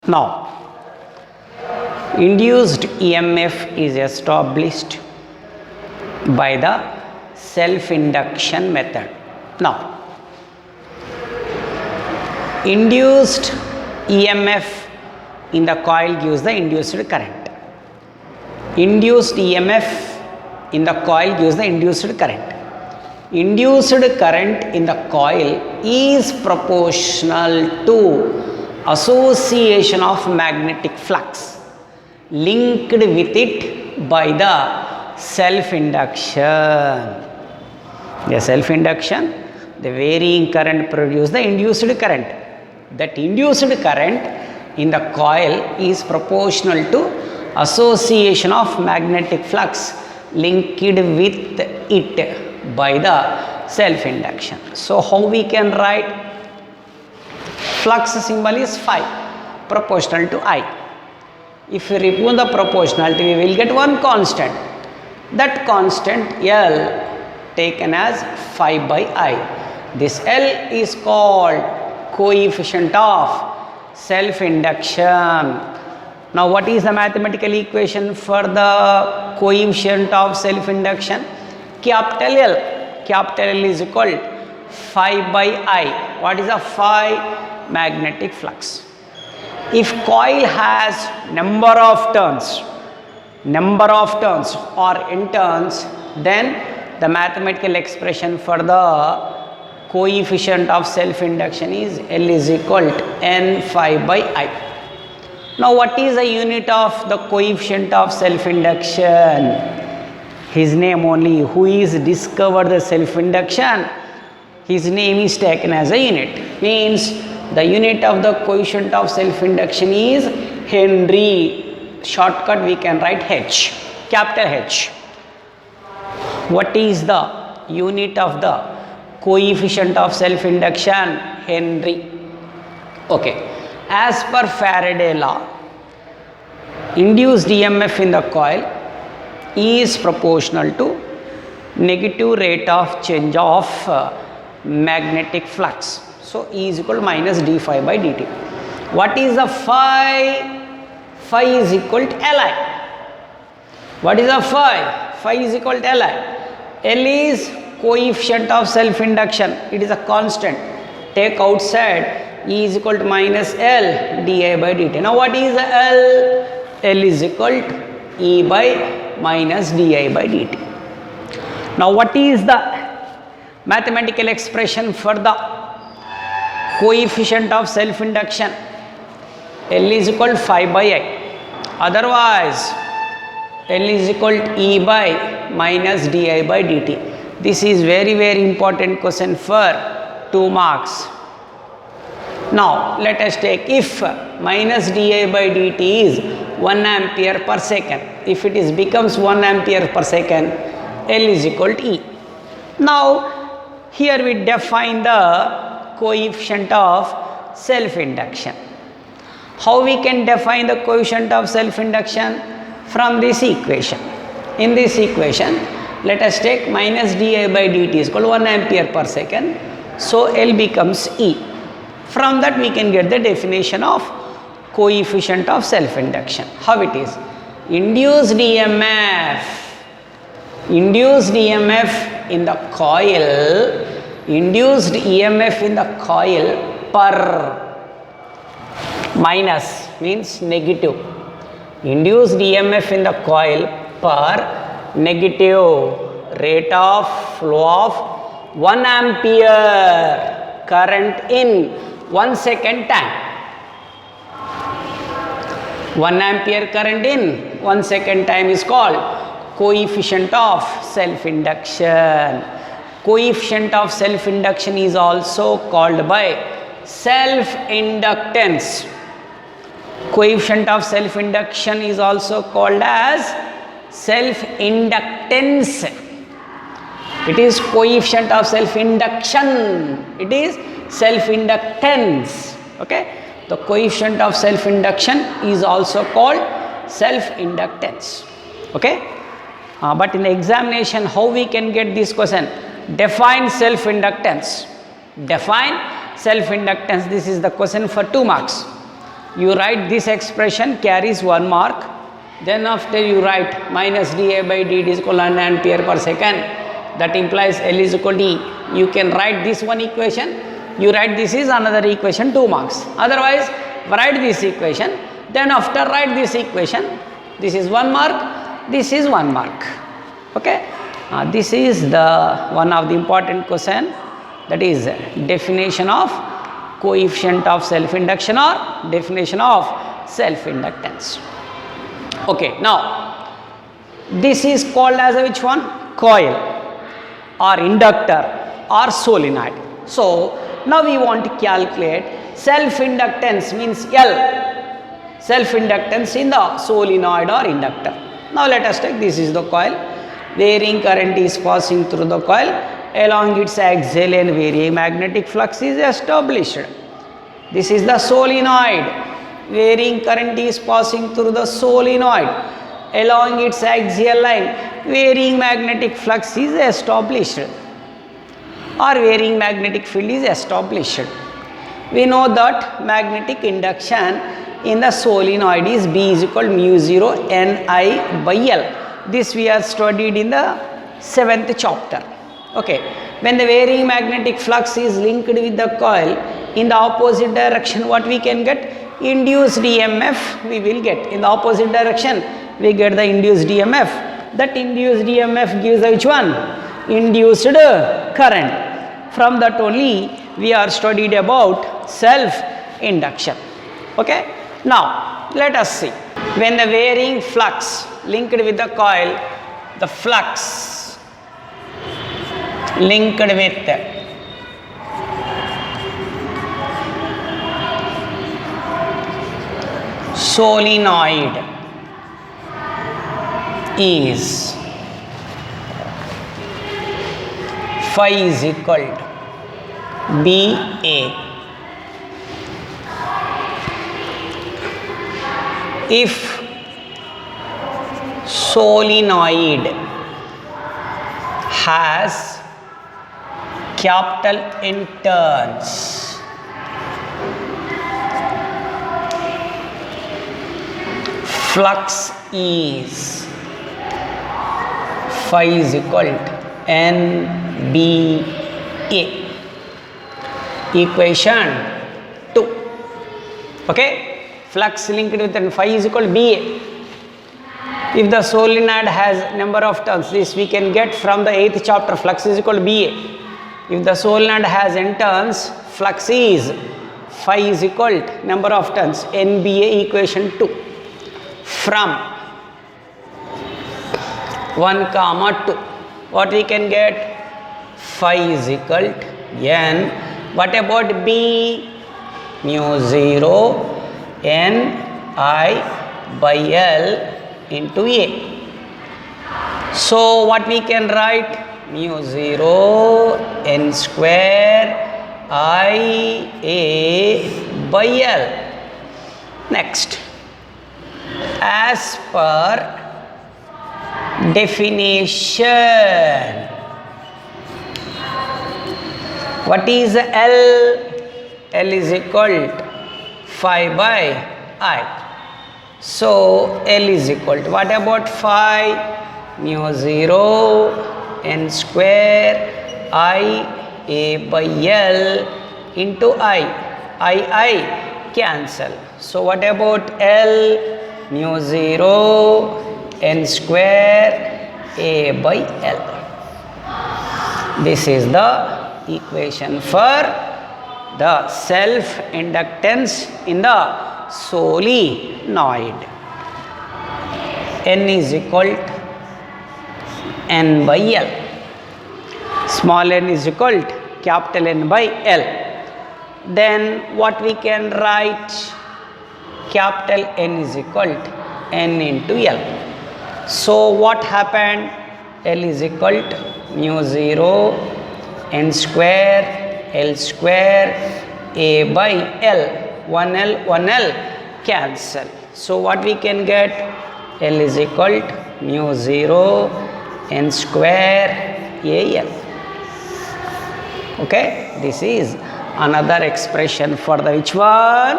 Now, induced EMF is established by the self-induction method. Now, induced EMF in the coil gives the induced current. Induced EMF in the coil gives the induced current. Induced current in the coil is proportional to association of magnetic flux linked with it by the self-induction. The self-induction, the varying current produces the induced current. That induced current in the coil is proportional to association of magnetic flux linked with it by the self-induction. So, how we can write? Flux symbol is phi, proportional to I. If we remove the proportionality, we will get one constant. That constant L taken as phi by I. This L is called coefficient of self-induction. Now, what is the mathematical equation for the coefficient of self-induction? Capital L. Capital L is equal to phi by I. What is a phi? Magnetic flux. If coil has number of turns or n turns, then the mathematical expression for the coefficient of self-induction is L is equal to n phi by I. Now, what is the unit of the coefficient of self-induction? His name only. Who is discovered the self-induction? His name is taken as a unit. Means the unit of the coefficient of self-induction is Henry. Shortcut we can write H, capital H. What is the unit of the coefficient of self-induction? Henry. Okay. As per Faraday law, induced EMF in the coil is proportional to negative rate of change of magnetic flux. So, E is equal to minus d phi by dt. What is the phi? Phi is equal to Li. What is the phi? Phi is equal to Li. L is coefficient of self-induction. It is a constant. Take outside, E is equal to minus L di by dt. Now, what is the L? L is equal to E by minus di by dt. Now, what is the mathematical expression for the coefficient of self-induction? L is equal to phi by I. Otherwise, L is equal to E by minus di by dt. This is very important question for 2 marks. Now, let us take if minus di by dt is 1 ampere per second. If it is becomes 1 ampere per second, L is equal to E. Now, here we define the coefficient of self-induction. How we can define the coefficient of self-induction? From this equation. In this equation, let us take minus di by dt is equal to 1 ampere per second. So, L becomes E. From that we can get the definition of coefficient of self-induction. How it is? Induced EMF in the coil, induced EMF in the coil per minus means negative. Induced EMF in the coil per negative rate of flow of 1 ampere current in 1 second time. 1 ampere current in 1 second time is called coefficient of self-induction. Coefficient of self-induction is also called by self-inductance. Coefficient of self-induction is also called as self-inductance. It is coefficient of self-induction. It is self-inductance. Okay. The coefficient of self-induction is also called self-inductance. Okay. But in the examination, how we can get this question? Define self-inductance. Define self-inductance. This is the question for 2 marks. you write this expression carries 1 mark. Then after you write minus dA by dt is equal to 1 ampere per second. That implies L is equal to E. You can write this one equation. You write this is another equation 2 marks. Otherwise, write this equation. Then after write this equation. This is 1 mark. This is 1 mark. Okay. This is the one of the important question, that is definition of coefficient of self-induction or definition of self-inductance. Okay, now this is called as a which one? Coil or inductor or solenoid. So now we want to calculate self-inductance, means L, self-inductance in the solenoid or inductor. Now let us take, this is the coil. Varying current is passing through the coil. Along its axial and varying magnetic flux is established. This is the solenoid. Varying current is passing through the solenoid. Along its axial line, varying magnetic flux is established, or varying magnetic field is established. We know that magnetic induction in the solenoid is B is equal to mu 0 Ni by L. This we have studied in the 7th chapter. Okay. When the varying magnetic flux is linked with the coil in the opposite direction, what we can get? Induced EMF we will get. In the opposite direction, we get the induced EMF. That induced EMF gives which one? Induced current. From that only we are studied about self-induction. Okay. Now let us see. When the varying flux linked with the coil, the flux linked with solenoid is phi is equal to BA. If solenoid has capital N turns, flux is phi is equal to NBA. Equation 2. Okay. Flux linked with phi is equal to BA. If the solenoid has number of turns, this we can get from the 8th chapter, flux is equal to BA. If the solenoid has n turns, flux is phi is equal to number of turns, NBA, equation 2. From 1, 2, what we can get? Phi is equal to N. What about B? Mu 0 N I by L into A. So what we can write? Mu 0 N square I A by L. Next, as per definition, what is L? L is equal to phi by I. So L is equal to, what about phi? Mu 0 N square I A by L into I cancel. So what about L? Mu 0 N square A by L. This is the equation for the self-inductance in the solenoid. N is equal to N by L. Small n is equal to capital N by L. Then what we can write? Capital N is equal to N into L. So what happened? L is equal to mu 0 N square L square A by L. 1L cancel. So what we can get? L is equal to mu 0 N square AL. Okay, this is another expression for the which one?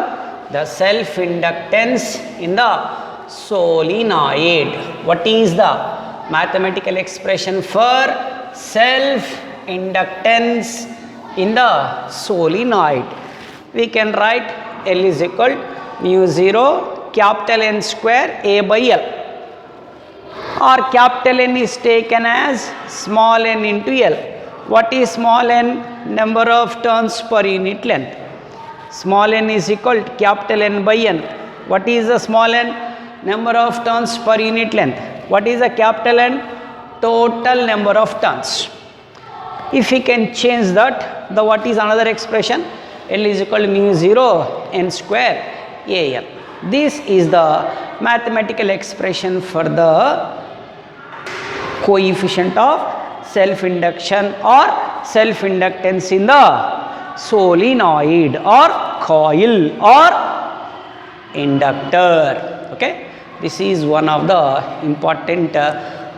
the self inductance in the solenoid. What is the mathematical expression for self inductance in the solenoid? We can write L is equal mu 0 capital N square A by L, or capital N is taken as small n into L. What is small n? Number of turns per unit length. Small n is equal to capital N by N. What is the small n? Number of turns per unit length. What is the capital N? Total number of turns. If we can change that, the what is another expression? L is equal to mu 0 n square AL. This is the mathematical expression for the coefficient of self-induction or self-inductance in the solenoid or coil or inductor. Okay, this is one of the important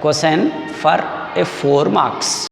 question for a 4 marks.